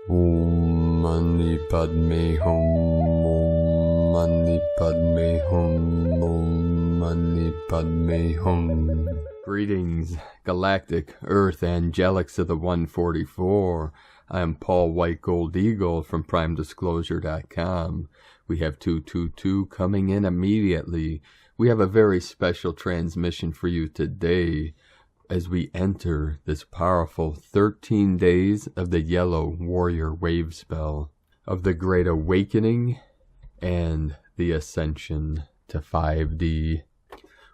Om Mani Padme Hum, Om Mani Padme Hum, Om Mani Padme Hum. Greetings, galactic earth angelics of the 144. I am Paul White Gold Eagle from PrimeDisclosure.com. We have 222 coming in immediately. We have a very special transmission for you today as we enter this powerful 13 days of the Yellow Warrior Wavespell, of the Great Awakening and the Ascension to 5D.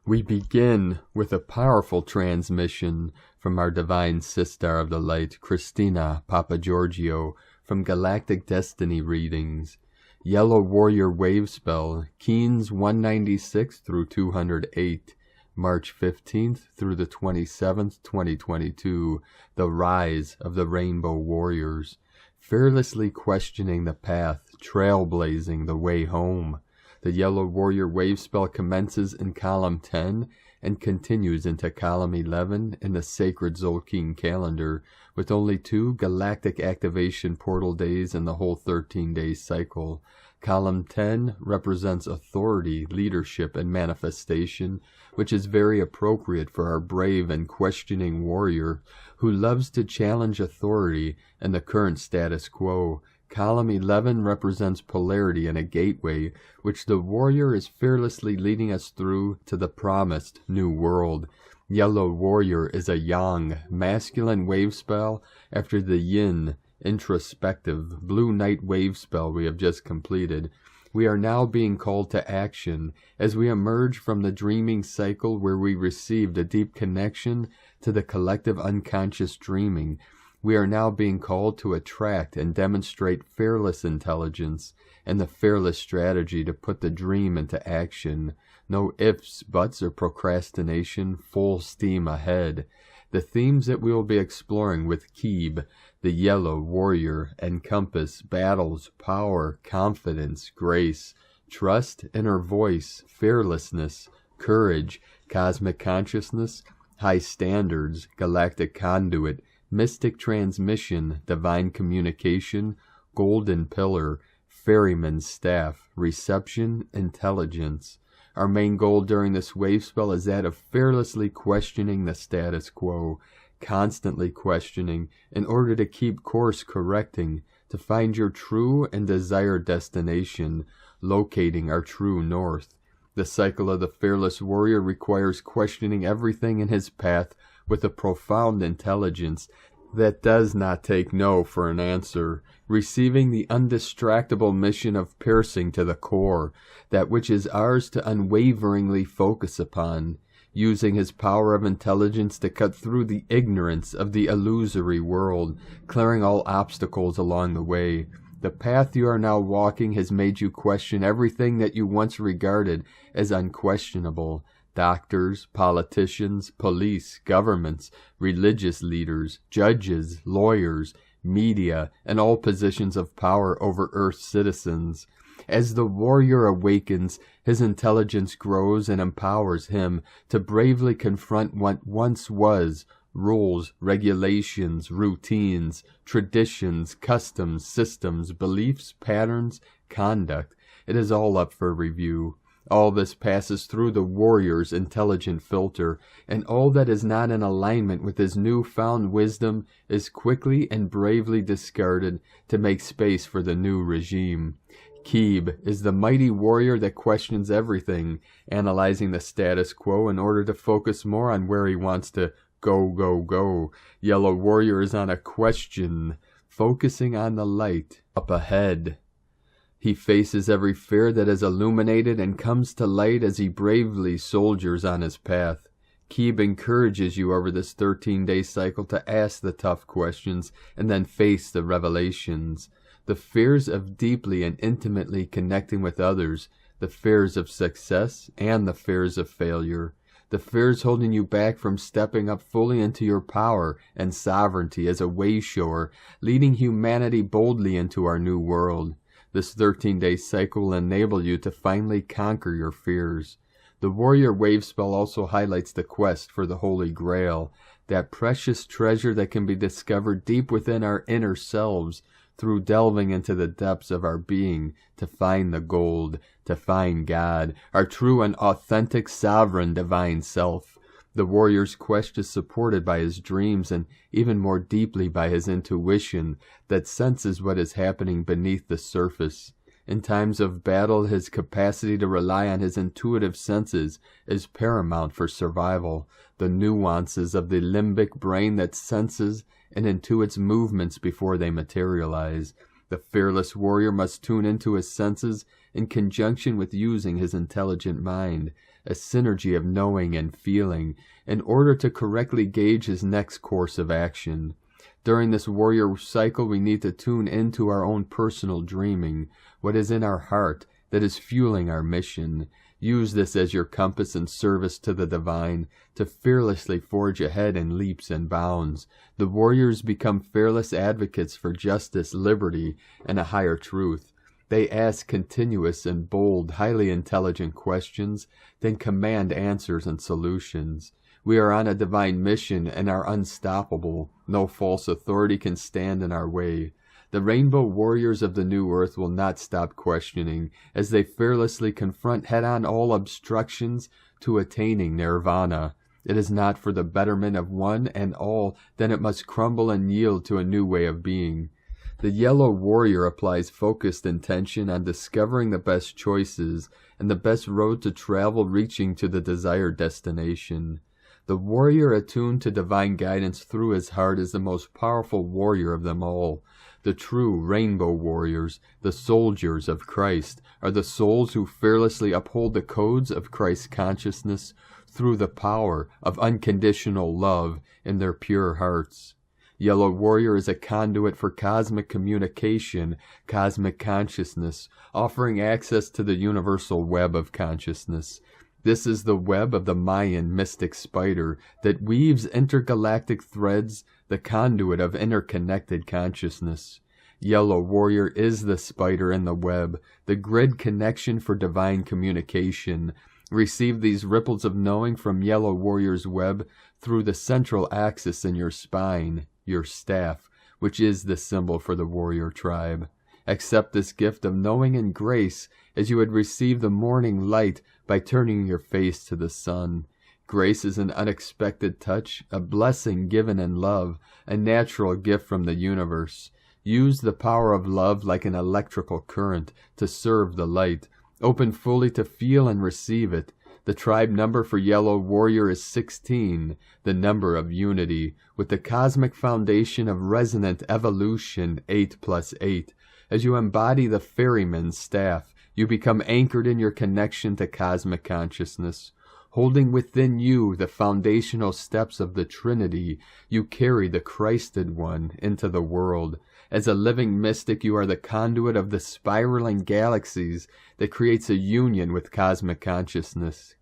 We begin with a powerful transmission from our Divine Sister of the Light, Christina Papagiorgio, from Galactic Destiny Readings. Yellow Warrior Wavespell, Keens 196 through 208. March 15th through the 27th, 2022, the rise of the Rainbow Warriors, fearlessly questioning the path, trailblazing the way home. The Yellow Warrior Wavespell commences in column 10 and continues into column 11 in the sacred Tzolkin calendar, with only 2 galactic activation portal days in the whole 13-day cycle. Column 10 represents authority, leadership, and manifestation, which is very appropriate for our brave and questioning warrior who loves to challenge authority and the current status quo. Column 11 represents polarity and a gateway, which the warrior is fearlessly leading us through to the promised new world. Yellow Warrior is a yang, masculine wavespell after the yin, introspective, blue night wavespell we have just completed. We are now being called to action as we emerge from the dreaming cycle where we received a deep connection to the collective unconscious dreaming. We are now being called to attract and demonstrate fearless intelligence and the fearless strategy to put the dream into action. No ifs, buts, or procrastination, full steam ahead. The themes that we will be exploring with Keeb, the Yellow Warrior, encompass battles, power, confidence, grace, trust, inner voice, fearlessness, courage, cosmic consciousness, high standards, galactic conduit, mystic transmission, divine communication, golden pillar, ferryman's staff, reception, intelligence. Our main goal during this wavespell is that of fearlessly questioning the status quo, constantly questioning in order to keep course correcting, to find your true and desired destination, locating our true north. The cycle of the fearless warrior requires questioning everything in his path with a profound intelligence that does not take no for an answer, receiving the undistractable mission of piercing to the core, that which is ours to unwaveringly focus upon, using his power of intelligence to cut through the ignorance of the illusory world, clearing all obstacles along the way. The path you are now walking has made you question everything that you once regarded as unquestionable. Doctors, politicians, police, governments, religious leaders, judges, lawyers, media, and all positions of power over Earth's citizens. As the warrior awakens, his intelligence grows and empowers him to bravely confront what once was: rules, regulations, routines, traditions, customs, systems, beliefs, patterns, conduct. It is all up for review. All this passes through the warrior's intelligent filter, and all that is not in alignment with his new-found wisdom is quickly and bravely discarded to make space for the new regime. Keeb is the mighty warrior that questions everything, analyzing the status quo in order to focus more on where he wants to go. Yellow Warrior is on a question, focusing on the light up ahead. He faces every fear that is illuminated and comes to light as he bravely soldiers on his path. Keeb encourages you over this 13-day cycle to ask the tough questions and then face the revelations. The fears of deeply and intimately connecting with others, the fears of success and the fears of failure. The fears holding you back from stepping up fully into your power and sovereignty as a wayshower, leading humanity boldly into our new world. This 13-day cycle will enable you to finally conquer your fears. The Warrior Wavespell also highlights the quest for the Holy Grail, that precious treasure that can be discovered deep within our inner selves, through delving into the depths of our being to find the gold, to find God, our true and authentic sovereign divine self. The warrior's quest is supported by his dreams and even more deeply by his intuition that senses what is happening beneath the surface. In times of battle, his capacity to rely on his intuitive senses is paramount for survival. The nuances of the limbic brain that senses and intuits movements before they materialize. The fearless warrior must tune into his senses in conjunction with using his intelligent mind, a synergy of knowing and feeling, in order to correctly gauge his next course of action. During this warrior cycle, we need to tune into our own personal dreaming, what is in our heart that is fueling our mission. Use this as your compass in service to the divine, to fearlessly forge ahead in leaps and bounds. The warriors become fearless advocates for justice, liberty, and a higher truth. They ask continuous and bold, highly intelligent questions, then command answers and solutions. We are on a divine mission and are unstoppable. No false authority can stand in our way. The rainbow warriors of the new earth will not stop questioning as they fearlessly confront head-on all obstructions to attaining nirvana. It is not for the betterment of one and all, then it must crumble and yield to a new way of being. The yellow warrior applies focused intention on discovering the best choices and the best road to travel, reaching to the desired destination. The warrior attuned to divine guidance through his heart is the most powerful warrior of them all. The true rainbow warriors, the soldiers of Christ, are the souls who fearlessly uphold the codes of Christ's consciousness through the power of unconditional love in their pure hearts. Yellow warrior is a conduit for cosmic communication, cosmic consciousness, offering access to the universal web of consciousness. This is the web of the Mayan mystic spider that weaves intergalactic threads, the conduit of interconnected consciousness. Yellow warrior is the spider in the web, the grid connection for divine communication. Receive these ripples of knowing from yellow warrior's web through the central axis in your spine, your staff, which is the symbol for the warrior tribe. Accept this gift of knowing and grace as you would receive the morning light by turning your face to the sun. Grace is an unexpected touch, a blessing given in love, a natural gift from the universe. Use the power of love like an electrical current to serve the light. Open fully to feel and receive it. The tribe number for Yellow Warrior is 16, the number of unity, with the cosmic foundation of resonant evolution 8 + 8. As you embody the ferryman's staff, you become anchored in your connection to cosmic consciousness. Holding within you the foundational steps of the Trinity, you carry the Christed One into the world. As a living mystic, you are the conduit of the spiraling galaxies that creates a union with cosmic consciousness.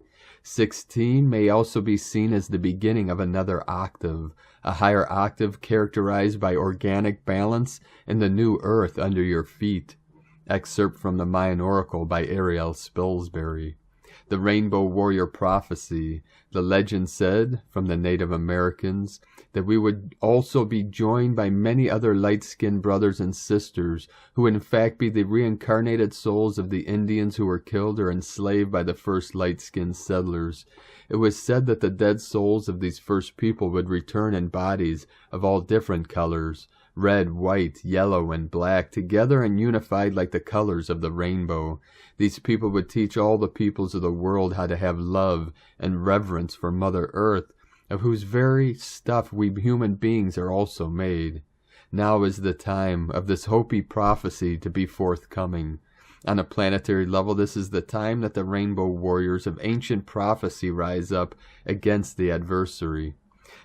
16 may also be seen as the beginning of another octave, a higher octave characterized by organic balance and the new earth under your feet. Excerpt from the Mayan Oracle by Ariel Spilsbury. The Rainbow Warrior Prophecy. The legend said, from the Native Americans, that we would also be joined by many other light-skinned brothers and sisters, who would in fact be the reincarnated souls of the Indians who were killed or enslaved by the first light-skinned settlers. It was said that the dead souls of these first people would return in bodies of all different colors, red, white, yellow, and black, together and unified like the colors of the rainbow. These people would teach all the peoples of the world how to have love and reverence for Mother Earth, of whose very stuff we human beings are also made. Now is the time of this Hopi prophecy to be forthcoming. On a planetary level, this is the time that the rainbow warriors of ancient prophecy rise up against the adversary.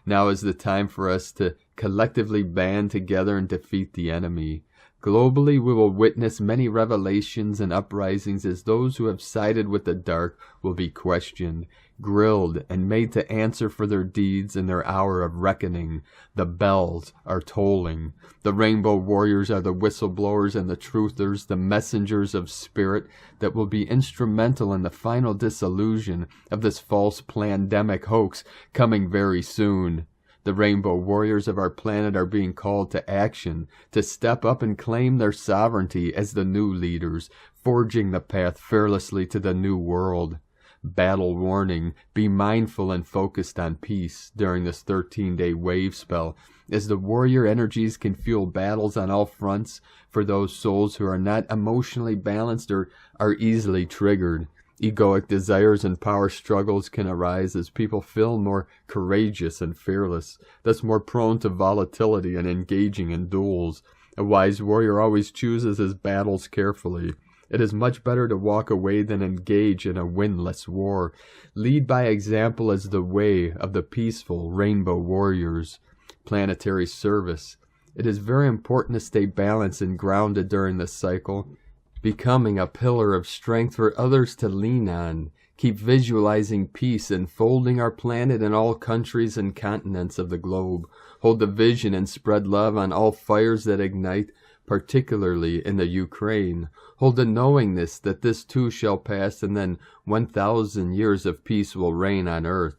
Now is the time for us to collectively band together and defeat the enemy. Globally, we will witness many revelations and uprisings as those who have sided with the dark will be questioned, grilled, and made to answer for their deeds in their hour of reckoning. The bells are tolling. The rainbow warriors are the whistleblowers and the truthers, the messengers of spirit that will be instrumental in the final dissolution of this false pandemic hoax coming very soon. The rainbow warriors of our planet are being called to action, to step up and claim their sovereignty as the new leaders, forging the path fearlessly to the new world. Battle warning, be mindful and focused on peace during this 13-day wave spell, as the warrior energies can fuel battles on all fronts for those souls who are not emotionally balanced or are easily triggered. Egoic desires and power struggles can arise as people feel more courageous and fearless, thus more prone to volatility and engaging in duels. A wise warrior always chooses his battles carefully. It is much better to walk away than engage in a winless war. Lead by example as the way of the peaceful rainbow warriors. Planetary service. It is very important to stay balanced and grounded during this cycle, becoming a pillar of strength for others to lean on. Keep visualizing peace enfolding our planet in all countries and continents of the globe. Hold the vision and spread love on all fires that ignite, particularly in the Ukraine. Hold the knowingness that this too shall pass, and then 1,000 years of peace will reign on earth.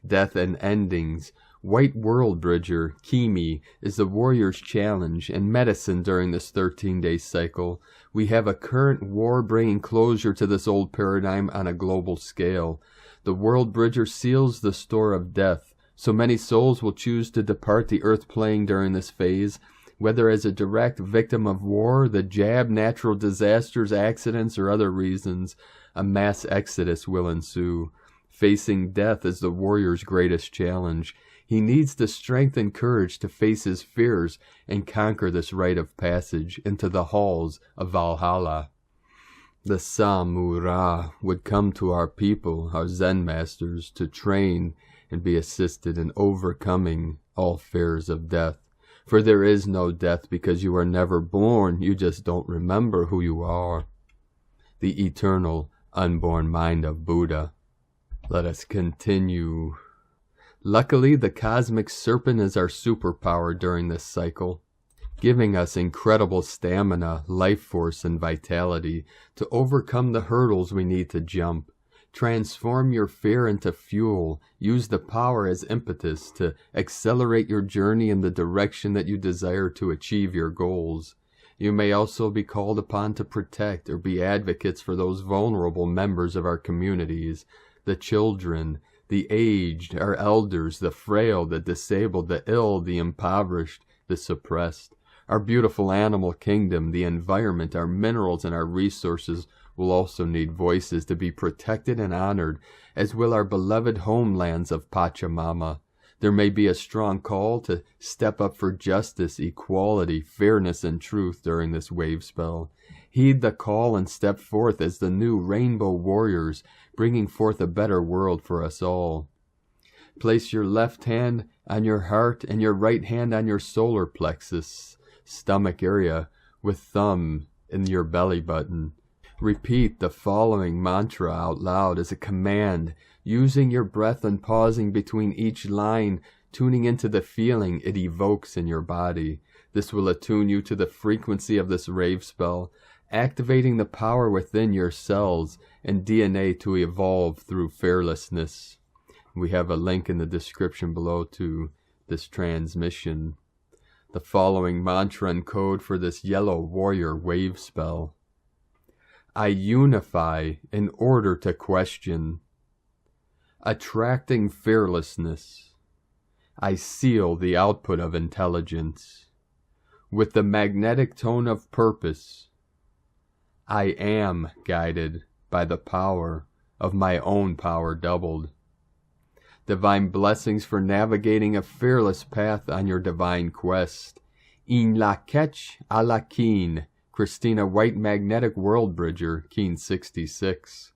Death and endings. White World Bridger, Kimi, is the warrior's challenge and medicine during this 13-day cycle. We have a current war bringing closure to this old paradigm on a global scale. The World Bridger seals the store of death. So many souls will choose to depart the earth plane during this phase, whether as a direct victim of war, the jab, natural disasters, accidents, or other reasons. A mass exodus will ensue. Facing death is the warrior's greatest challenge. He needs the strength and courage to face his fears and conquer this rite of passage into the halls of Valhalla. The Samura would come to our people, our Zen masters, to train and be assisted in overcoming all fears of death. For there is no death because you are never born, you just don't remember who you are. The eternal, unborn mind of Buddha. Let us continue. Luckily, the cosmic serpent is our superpower during this cycle, giving us incredible stamina, life force, and vitality to overcome the hurdles we need to jump. Transform your fear into fuel. Use the power as impetus to accelerate your journey in the direction that you desire to achieve your goals. You may also be called upon to protect or be advocates for those vulnerable members of our communities, the children, the aged, our elders, the frail, the disabled, the ill, the impoverished, the suppressed. Our beautiful animal kingdom, the environment, our minerals, and our resources will also need voices to be protected and honored, as will our beloved homelands of Pachamama. There may be a strong call to step up for justice, equality, fairness, and truth during this wave spell. Heed the call and step forth as the new rainbow warriors, bringing forth a better world for us all. Place your left hand on your heart and your right hand on your solar plexus, stomach area, with thumb in your belly button. Repeat the following mantra out loud as a command, using your breath and pausing between each line, tuning into the feeling it evokes in your body. This will attune you to the frequency of this rave spell, activating the power within your cells and DNA to evolve through fearlessness. We have a link in the description below to this transmission. The following mantra and code for this yellow warrior wave spell. I unify in order to question. Attracting fearlessness. I seal the output of intelligence. With the magnetic tone of purpose, I am guided by the power of my own power doubled. Divine blessings for navigating a fearless path on your divine quest. In la ketch a la keen, Christina White Magnetic World Bridger, Keen 66.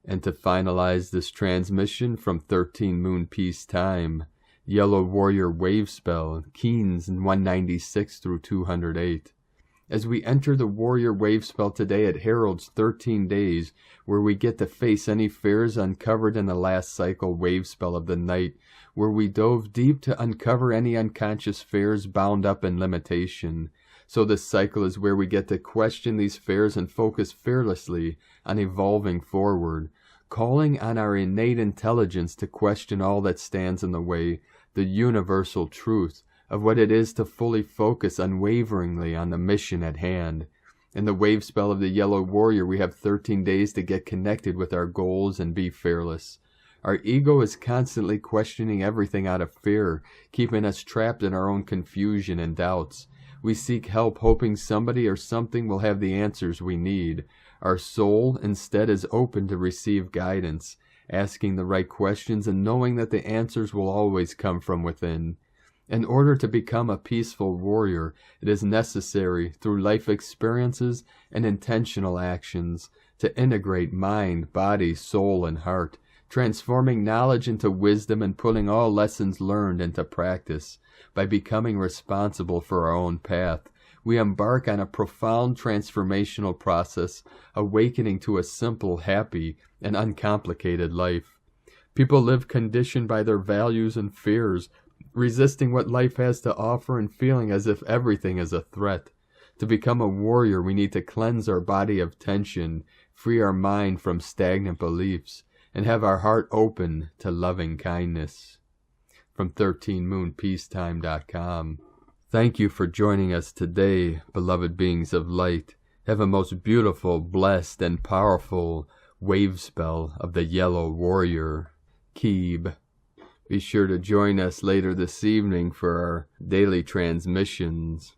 And to finalize this transmission from 13 Moon Peace Time, Yellow Warrior Wave Spell, Keens 196 through 208. As we enter the Warrior Wave Spell today, it heralds 13 days where we get to face any fears uncovered in the last cycle wave spell of the night, where we dove deep to uncover any unconscious fears bound up in limitation. So this cycle is where we get to question these fears and focus fearlessly on evolving forward, calling on our innate intelligence to question all that stands in the way, the universal truth of what it is to fully focus unwaveringly on the mission at hand. In the Wavespell of the Yellow Warrior, we have 13 days to get connected with our goals and be fearless. Our ego is constantly questioning everything out of fear, keeping us trapped in our own confusion and doubts. We seek help hoping somebody or something will have the answers we need. Our soul instead is open to receive guidance, asking the right questions and knowing that the answers will always come from within. In order to become a peaceful warrior, it is necessary, through life experiences and intentional actions, to integrate mind, body, soul, and heart, transforming knowledge into wisdom and putting all lessons learned into practice. By becoming responsible for our own path, we embark on a profound transformational process, awakening to a simple, happy, and uncomplicated life. People live conditioned by their values and fears, resisting what life has to offer and feeling as if everything is a threat. To become a warrior, we need to cleanse our body of tension, free our mind from stagnant beliefs, and have our heart open to loving kindness. From 13moonpeacetime.com. Thank you for joining us today, beloved beings of light. Have a most beautiful, blessed, and powerful Wavespell of the Yellow Warrior. Keeb. Be sure to join us later this evening for our daily transmissions.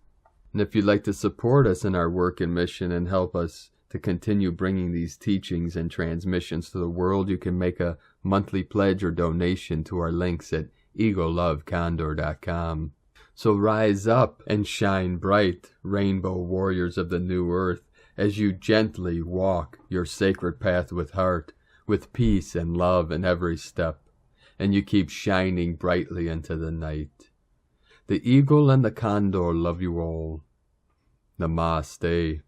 And if you'd like to support us in our work and mission and help us to continue bringing these teachings and transmissions to the world, you can make a monthly pledge or donation to our links at egolovecondor.com. So rise up and shine bright, rainbow warriors of the new earth, as you gently walk your sacred path with heart, with peace and love in every step, and you keep shining brightly into the night. The eagle and the condor love you all. Namaste.